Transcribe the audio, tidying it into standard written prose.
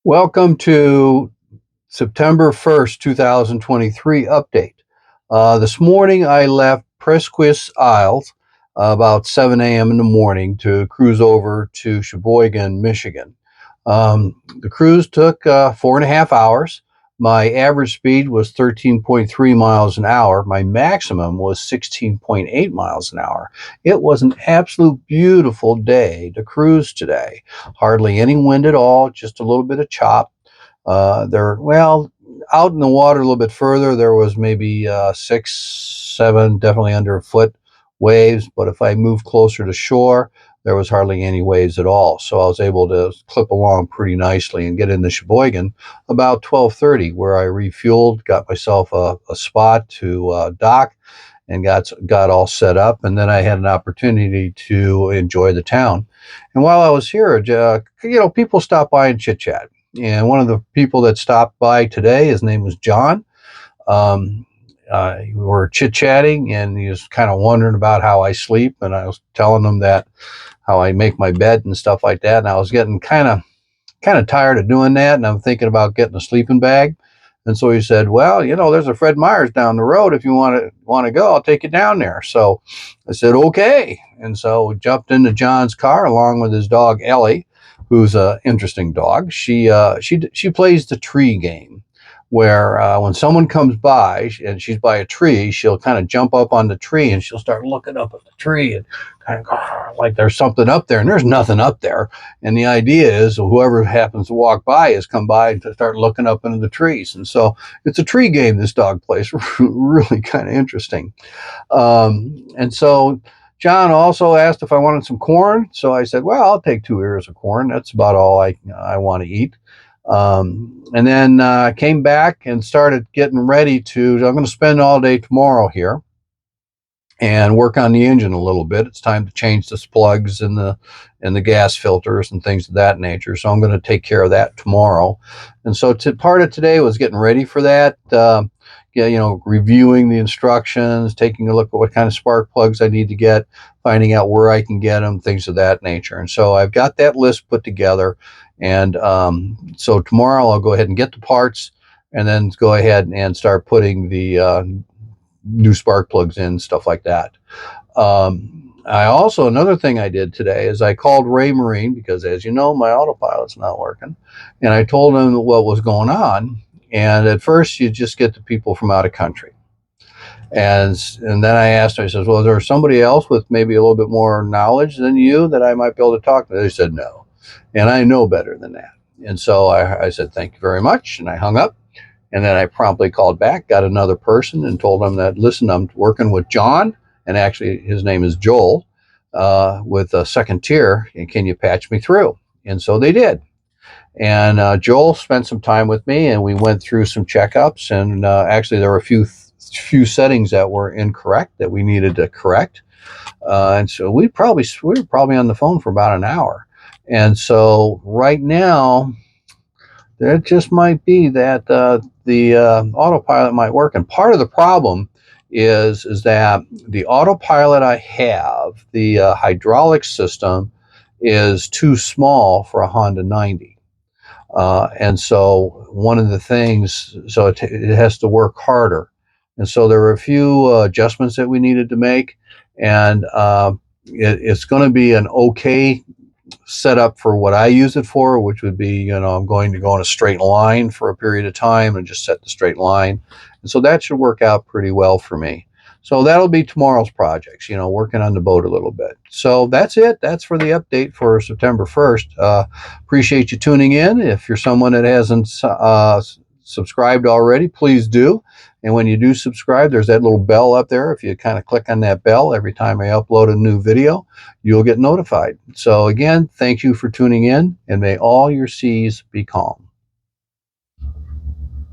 Welcome to September 1st, 2023 update. This morning I left Presquis Isles about 7 a.m. in the morning to cruise over to Cheboygan, Michigan. The cruise took 4.5 hours. My average speed was 13.3 miles an hour. My maximum was 16.8 miles an hour. It was an absolute beautiful day to cruise today. Hardly any wind at all, just a little bit of chop. Well, out in the water a little bit further, there was maybe 6, 7, definitely under a foot waves. But if I moved closer to shore, there was hardly any waves at all. So I was able to clip along pretty nicely and get into Cheboygan about 12:30, where I refueled, got myself a spot to dock, and got all set up. And then I had an opportunity to enjoy the town. And while I was here, people stopped by and chit chat. And one of the people that stopped by today, his name was John. Um, we were chit chatting, and he was kind of wondering about how I sleep, and I was telling him that how I make my bed and stuff like that. And I was getting kind of tired of doing that, and I'm thinking about getting a sleeping bag. And so he said, "Well, there's a Fred Meyer's down the road. If you want to go, I'll take you down there." So I said, "Okay." And so we jumped into John's car along with his dog Ellie, who's an interesting dog. She plays the tree game, where when someone comes by and she's by a tree, she'll kind of jump up on the tree and she'll start looking up at the tree and kind of go like there's something up there, and there's nothing up there. And the idea is whoever happens to walk by is come by to start looking up into the trees. And so it's a tree game this dog plays. Really kind of interesting. And so John also asked if I wanted some corn. So I said, "Well, I'll take 2 ears of corn. That's about all I want to eat." And then came back and started getting ready I'm going to spend all day tomorrow here and work on the engine a little bit. It's time to change the plugs and the gas filters and things of that nature. So I'm going to take care of that tomorrow. And so part of today was getting ready for that. Reviewing the instructions, taking a look at what kind of spark plugs I need to get, finding out where I can get them, things of that nature. And so I've got that list put together. And so tomorrow I'll go ahead and get the parts and then go ahead and start putting the new spark plugs in, stuff like that. Another thing I did today is I called Ray Marine because, as you know, my autopilot's not working. And I told him what was going on. And at first, you just get the people from out of country. And then I asked him, I said, "Well, is there somebody else with maybe a little bit more knowledge than you that I might be able to talk to?" They said, "No." And I know better than that. And so I said, "Thank you very much." And I hung up. And then I promptly called back, got another person, and told them that, "Listen, I'm working with John, and actually his name is Joel, with a second tier, and can you patch me through?" And so they did. And Joel spent some time with me, and we went through some checkups. And actually, there were a few settings that were incorrect that we needed to correct. And so we were probably on the phone for about an hour. And so right now, there just might be that the autopilot might work. And part of the problem is that the autopilot I have, the hydraulic system, is too small for a Honda 90. And so one of the things, so it has to work harder. And so there were a few adjustments that we needed to make. And it's going to be an okay setup for what I use it for, which would be, I'm going to go in a straight line for a period of time and just set the straight line. And so that should work out pretty well for me. So that'll be tomorrow's projects, working on the boat a little bit. So that's it. That's for the update for September 1st. Appreciate you tuning in. If you're someone that hasn't subscribed already, please do. And when you do subscribe, there's that little bell up there. If you kind of click on that bell every time I upload a new video, you'll get notified. So again, thank you for tuning in, and may all your seas be calm.